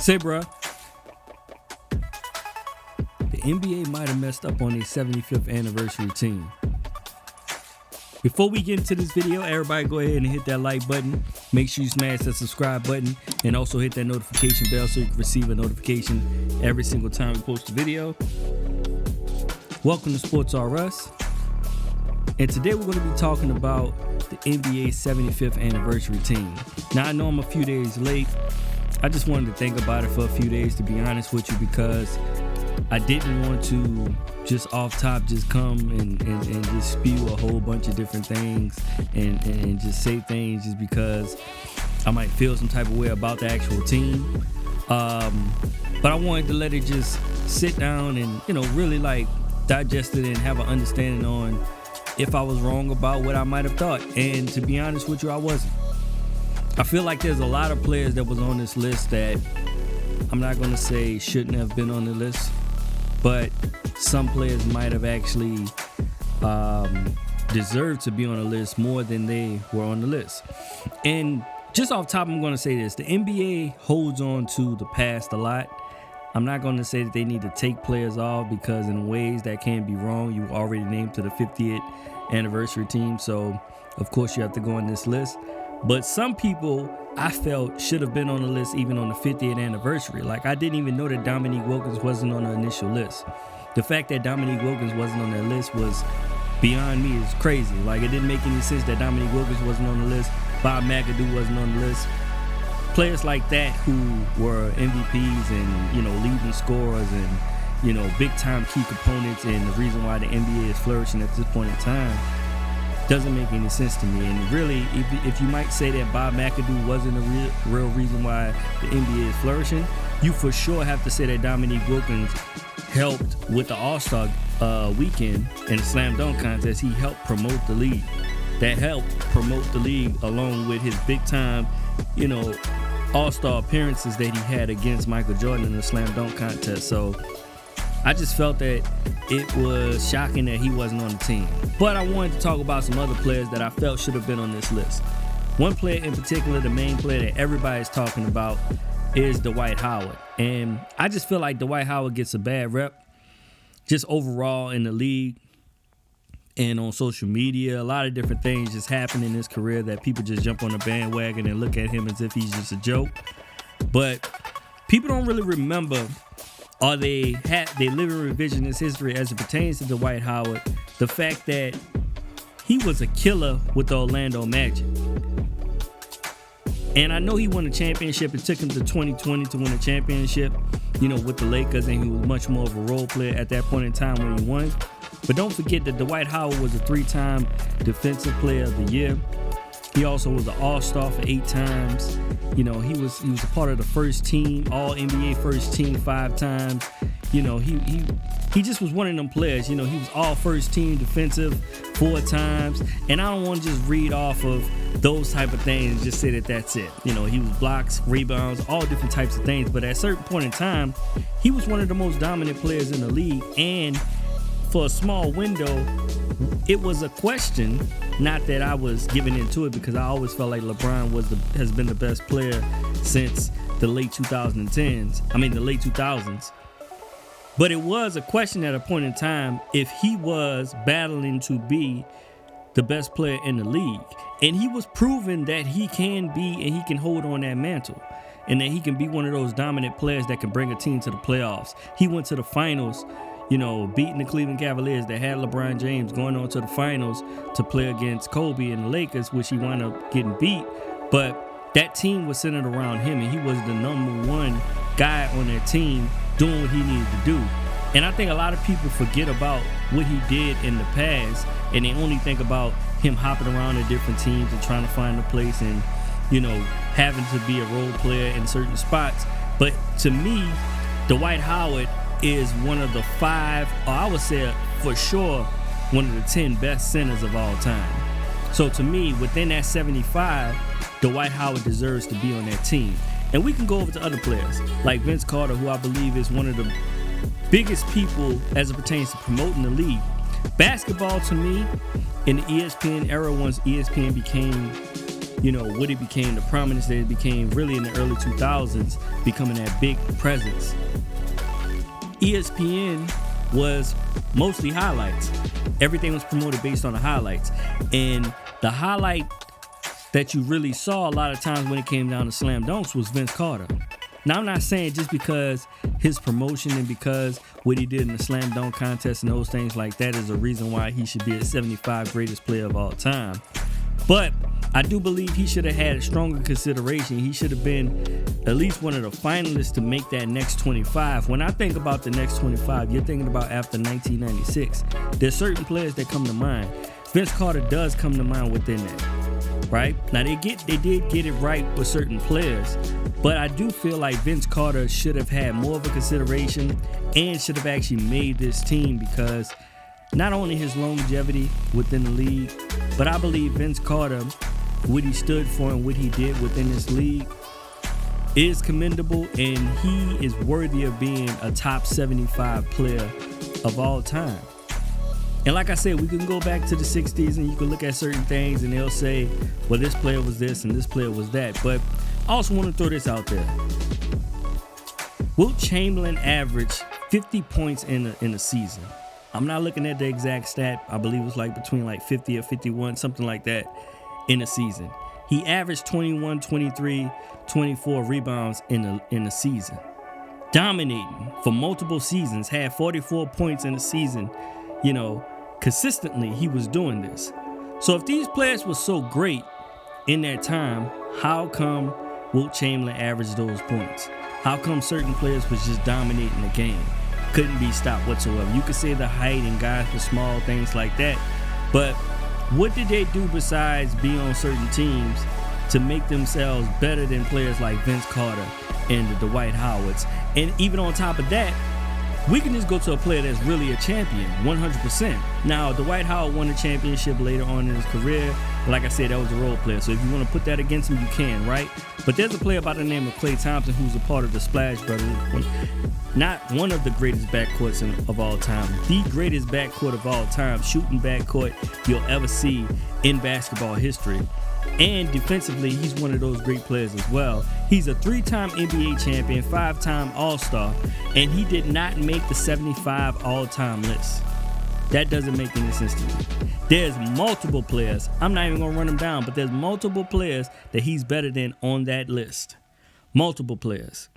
Say, bruh, the NBA might have messed up on their 75th anniversary team. Before we get into this video, everybody go ahead and hit that like button. Make sure you smash that subscribe button and also hit that notification bell so you can receive a notification every single time we post a video. Welcome to Sports R Us. And today we're going to be talking about the NBA 75th anniversary team. Now, I know I'm a few days late. I just wanted to think about it for a few days, to be honest with you, because I didn't want to just off top just come and just spew a whole bunch of different things and just say things just because I might feel some type of way about the actual team. But I wanted to let it just sit down and, really like digest it and have an understanding on if I was wrong about what I might have thought. And to be honest with you, I wasn't. I feel like there's a lot of players that was on this list that I'm not going to say shouldn't have been on the list, but some players might have actually deserved to be on the list more than they were on the list. And just off top, I'm going to say this. The NBA holds on to the past a lot. I'm not going to say that they need to take players off because in ways that can be wrong. You already named to the 50th anniversary team, so of course you have to go on this list. But some people I felt should have been on the list even on the 50th anniversary. Like, I didn't even know that Dominique Wilkins wasn't on the initial list. The fact that Dominique Wilkins wasn't on that list was beyond me. It's crazy. Like, it didn't make any sense that Dominique Wilkins wasn't on the list. Bob McAdoo wasn't on the list. Players like that who were MVPs and, leading scorers and, big-time key components and the reason why the NBA is flourishing at this point in time doesn't make any sense to me. And really, if you might say that Bob McAdoo wasn't a real reason why the NBA is flourishing, you for sure have to say that Dominique Wilkins helped with the All-Star weekend and the Slam Dunk contest. He helped promote the league. That helped promote the league along with his big-time, All-Star appearances that he had against Michael Jordan in the Slam Dunk contest. So I just felt that it was shocking that he wasn't on the team. But I wanted to talk about some other players that I felt should have been on this list. One player in particular, the main player that everybody's talking about, is Dwight Howard. And I just feel like Dwight Howard gets a bad rep just overall in the league and on social media. A lot of different things just happen in his career that people just jump on the bandwagon and look at him as if he's just a joke. But people don't really remember, or they live in revisionist history as it pertains to Dwight Howard, the fact that he was a killer with the Orlando Magic. And I know he won a championship. It took him to 2020 to win a championship, with the Lakers, and he was much more of a role player at that point in time when he won. But don't forget that Dwight Howard was a 3-time Defensive Player of the Year. He also was an All-Star for 8 times. He was a part of the first team, All-NBA first team 5 times. He just was one of them players. He was all first team defensive 4 times. And I don't want to just read off of those type of things and just say that that's it. He was blocks, rebounds, all different types of things. But at a certain point in time, he was one of the most dominant players in the league. And for a small window, it was a question. Not that I was giving into it, because I always felt like LeBron has been the best player since the late 2000s. But it was a question at a point in time if he was battling to be the best player in the league. And he was proving that he can be and he can hold on that mantle. And that he can be one of those dominant players that can bring a team to the playoffs. He went to the finals, beating the Cleveland Cavaliers that had LeBron James going on to the finals to play against Kobe and the Lakers, which he wound up getting beat. But that team was centered around him, and he was the number one guy on that team doing what he needed to do. And I think a lot of people forget about what he did in the past, and they only think about him hopping around to different teams and trying to find a place and, having to be a role player in certain spots. But to me, Dwight Howard is one of the 5, or I would say for sure, one of the 10 best centers of all time. So to me, within that 75, Dwight Howard deserves to be on that team. And we can go over to other players like Vince Carter, who I believe is one of the biggest people as it pertains to promoting the league. Basketball, to me, in the ESPN era, once ESPN became Woody became the prominence that it became really in the early 2000s, becoming that big presence. ESPN was mostly highlights. Everything was promoted based on the highlights. And the highlight that you really saw a lot of times when it came down to slam dunks was Vince Carter. Now, I'm not saying just because his promotion and because what he did in the slam dunk contest and those things like that is a reason why he should be a 75 greatest player of all time. But I do believe he should have had a stronger consideration. He should have been at least one of the finalists to make that next 25. When I think about the next 25, you're thinking about after 1996. There's certain players that come to mind. Vince Carter does come to mind within that, right? Now, they did get it right with certain players, but I do feel like Vince Carter should have had more of a consideration and should have actually made this team because not only his longevity within the league, but I believe Vince Carter, what he stood for and what he did within this league is commendable, and he is worthy of being a top 75 player of all time. And like I said, we can go back to the 60s and you can look at certain things and they'll say, well, this player was this and this player was that. But I also want to throw this out there. Wilt Chamberlain averaged 50 points in a season. I'm not looking at the exact stat. I believe it was like between like 50 or 51, something like that in a season. He averaged 21, 23, 24 rebounds in a season. Dominating for multiple seasons, had 44 points in a season. Consistently he was doing this. So if these players were so great in that time, how come Wilt Chamberlain averaged those points? How come certain players was just dominating the game? Couldn't be stopped whatsoever. You could say the height and guys were small, things like that. But what did they do besides be on certain teams to make themselves better than players like Vince Carter and the Dwight Howards? And even on top of that, we can just go to a player that's really a champion, 100%. Now, Dwight Howard won a championship later on in his career. Like I said, that was a role player. So if you want to put that against him, you can, right? But there's a player by the name of Klay Thompson who's a part of the Splash Brothers. Not one of the greatest backcourts of all time. The greatest backcourt of all time, shooting backcourt you'll ever see in basketball history. And defensively, he's one of those great players as well. He's a 3-time NBA champion, 5-time All-Star, and he did not make the 75 all-time list. That doesn't make any sense to me. There's multiple players. I'm not even going to run them down, but there's multiple players that he's better than on that list. Multiple players.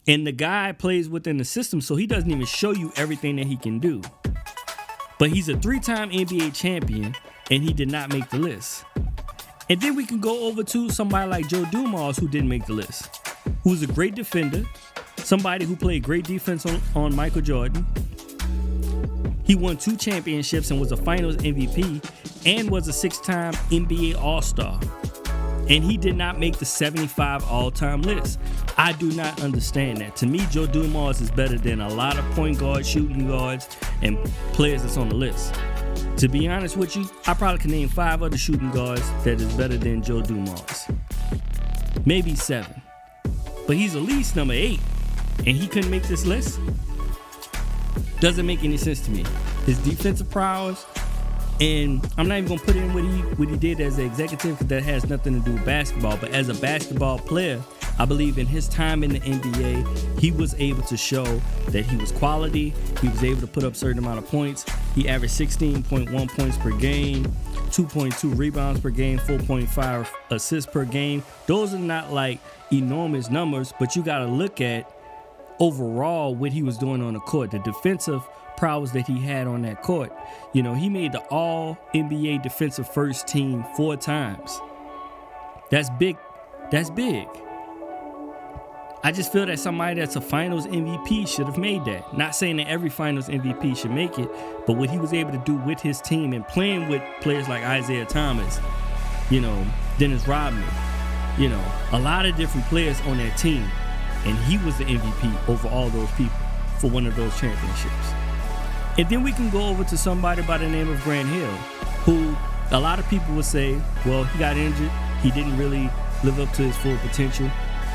And the guy plays within the system, so he doesn't even show you everything that he can do. But he's a 3-time NBA champion, and he did not make the list. And then we can go over to somebody like Joe Dumars, who didn't make the list, who's a great defender, somebody who played great defense on Michael Jordan. He won 2 championships and was a finals MVP and was a 6-time NBA All-Star. And he did not make the 75 all-time list. I do not understand that. To me, Joe Dumars is better than a lot of point guards, shooting guards, and players that's on the list. To be honest with you, I probably can name 5 other shooting guards that is better than Joe Dumars. Maybe 7. But he's at least number 8, and he couldn't make this list? Doesn't make any sense to me. His defensive prowess, and I'm not even going to put in what he did as an executive because that has nothing to do with basketball. But as a basketball player, I believe in his time in the NBA, he was able to show that he was quality. He was able to put up a certain amount of points. He averaged 16.1 points per game, 2.2 rebounds per game, 4.5 assists per game. Those are not like enormous numbers, but you got to look at overall what he was doing on the court, the defensive prowess that he had on that court. He made the All-NBA defensive first team 4 times. That's big. That's big. I just feel that somebody that's a finals MVP should have made that. Not saying that every finals MVP should make it, but what he was able to do with his team and playing with players like Isaiah Thomas, Dennis Rodman, a lot of different players on that team. And he was the MVP over all those people for one of those championships. And then we can go over to somebody by the name of Grant Hill, who a lot of people would say, well, he got injured. He didn't really live up to his full potential.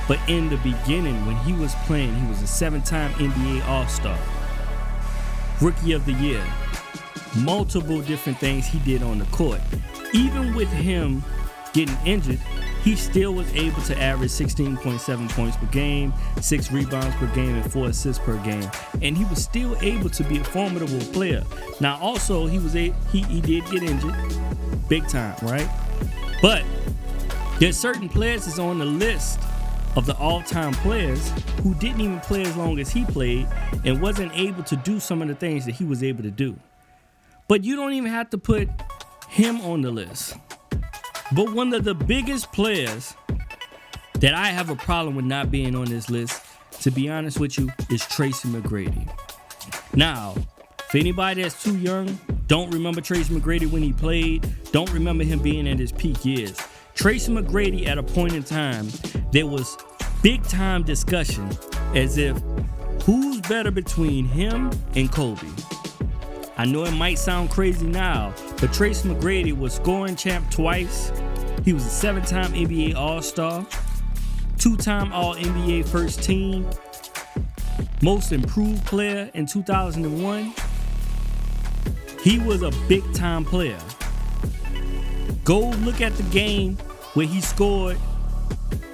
But in the beginning, when he was playing, he was a 7-time NBA All-Star, Rookie of the Year, multiple different things he did on the court. Even with him getting injured, he still was able to average 16.7 points per game, 6 rebounds per game, and 4 assists per game. And he was still able to be a formidable player. Now, also, he did get injured big time, right? But there's certain players that's on the list of the all-time players who didn't even play as long as he played and wasn't able to do some of the things that he was able to do. But you don't even have to put him on the list. But one of the biggest players that I have a problem with not being on this list, to be honest with you, is Tracy McGrady. Now, for anybody that's too young, don't remember Tracy McGrady when he played, don't remember him being at his peak years. Tracy McGrady, at a point in time, there was big time discussion as if who's better between him and Kobe. I know it might sound crazy now, but Tracy McGrady was scoring champ twice. He was a 7-time NBA All-Star, 2-time All-NBA First Team, Most Improved Player in 2001. He was a big-time player. Go look at the game where he scored,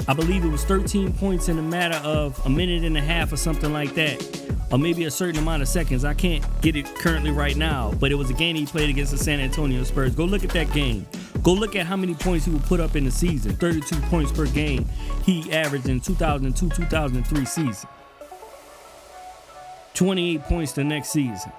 I believe it was 13 points in a matter of a minute and a half or something like that. Or maybe a certain amount of seconds. I can't get it currently right now, but it was a game he played against the San Antonio Spurs. Go look at that game. Go look at how many points he would put up in the season. 32 points per game he averaged in 2002-2003 season. 28 points the next season.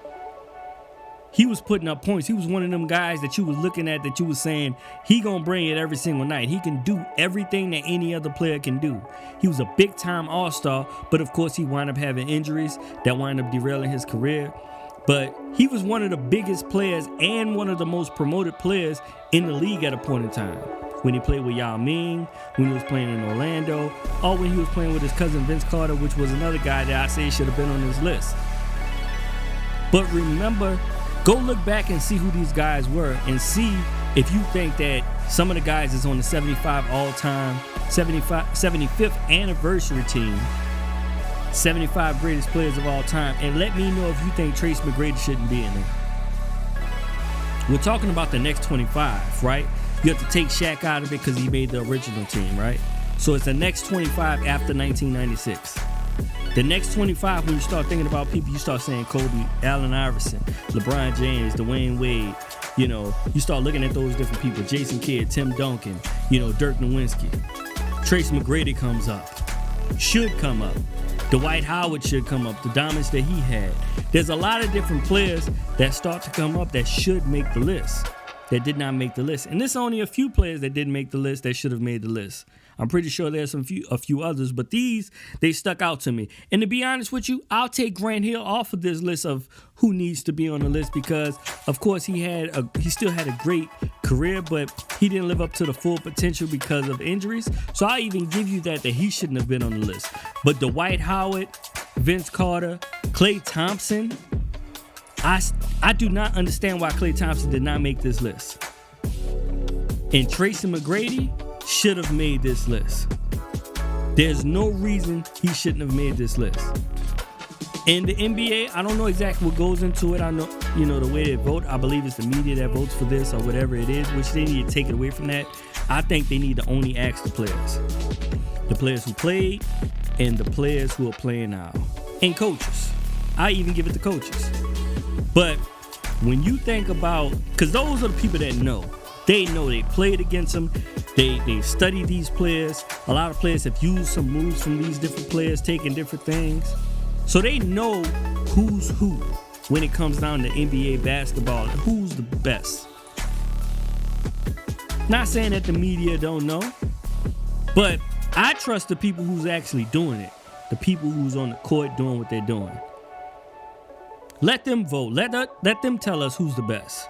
He was putting up points. He was one of them guys that you was looking at that you was saying, he gonna bring it every single night. He can do everything that any other player can do. He was a big-time all-star, but of course he wound up having injuries that wound up derailing his career. But he was one of the biggest players and one of the most promoted players in the league at a point in time. When he played with Yao Ming, when he was playing in Orlando, or when he was playing with his cousin Vince Carter, which was another guy that I say should have been on this list. But remember, go look back and see who these guys were and see if you think that some of the guys is on the 75 all-time, 75th anniversary team, 75 greatest players of all time, and let me know if you think Tracy McGrady shouldn't be in there. We're talking about the next 25, right? You have to take Shaq out of it because he made the original team, right? So it's the next 25 after 1996. The next 25, when you start thinking about people, you start saying Kobe, Allen Iverson, LeBron James, Dwayne Wade. You know, you start looking at those different people. Jason Kidd, Tim Duncan, Dirk Nowitzki. Tracy McGrady comes up. Should come up. Dwight Howard should come up. The dominance that he had. There's a lot of different players that start to come up that should make the list, that did not make the list. And there's only a few players that didn't make the list that should have made the list. I'm pretty sure there's a few others, but these, they stuck out to me. And to be honest with you, I'll take Grant Hill off of this list of who needs to be on the list because, of course, he still had a great career, but he didn't live up to the full potential because of injuries. So I even give you that he shouldn't have been on the list. But Dwight Howard, Vince Carter, Klay Thompson, I do not understand why Klay Thompson did not make this list. And Tracy McGrady should have made this list. There's no reason he shouldn't have made this list. In the NBA, I don't know exactly what goes into it. I know, the way they vote, I believe it's the media that votes for this or whatever it is, which they need to take it away from that. I think they need to only ask the players who played and the players who are playing now, and coaches. I even give it to coaches. But when you think about, because those are the people that know. They know, they played against them. They study these players. A lot of players have used some moves from these different players, taking different things. So they know who's who when it comes down to NBA basketball and who's the best. Not saying that the media don't know, but I trust the people who's actually doing it. The people who's on the court doing what they're doing. Let them vote. Let them tell us who's the best.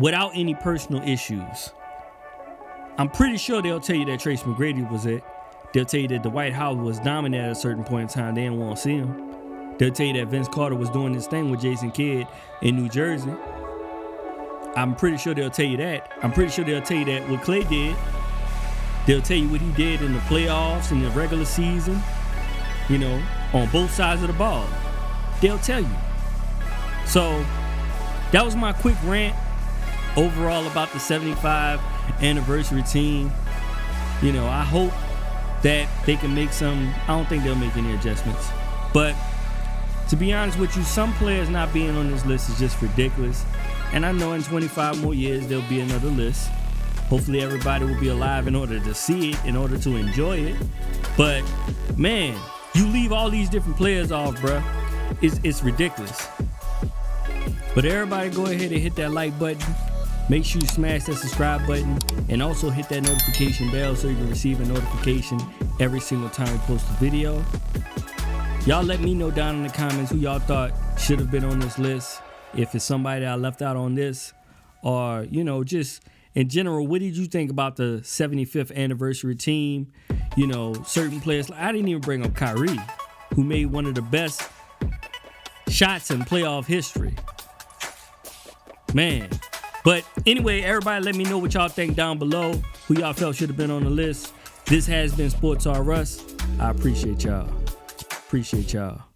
Without any personal issues. I'm pretty sure they'll tell you that Tracy McGrady was it. They'll tell you that Dwight Howard was dominant at a certain point in time. They didn't want to see him. They'll tell you that Vince Carter was doing this thing with Jason Kidd in New Jersey. I'm pretty sure they'll tell you that. I'm pretty sure they'll tell you that what Klay did. They'll tell you what he did in the playoffs, in the regular season, on both sides of the ball. They'll tell you. So that was my quick rant overall about the 75 anniversary team. You know, I hope that they can make some. I don't think they'll make any adjustments. But to be honest with you, some players not being on this list is just ridiculous. And I know in 25 more years, there'll be another list. Hopefully everybody will be alive in order to see it, in order to enjoy it. But, man, you leave all these different players off, bruh. It's ridiculous. But everybody go ahead and hit that like button. Make sure you smash that subscribe button. And also hit that notification bell so you can receive a notification every single time we post a video. Y'all let me know down in the comments who y'all thought should have been on this list. If it's somebody that I left out on this. Or, you know, just in general, what did you think about the 75th anniversary team? You know, certain players. I didn't even bring up Kyrie, who made one of the best shots in playoff history. Man. But anyway, everybody let me know what y'all think down below. Who y'all felt should have been on the list. This has been Sports R Us. I appreciate y'all. Appreciate y'all.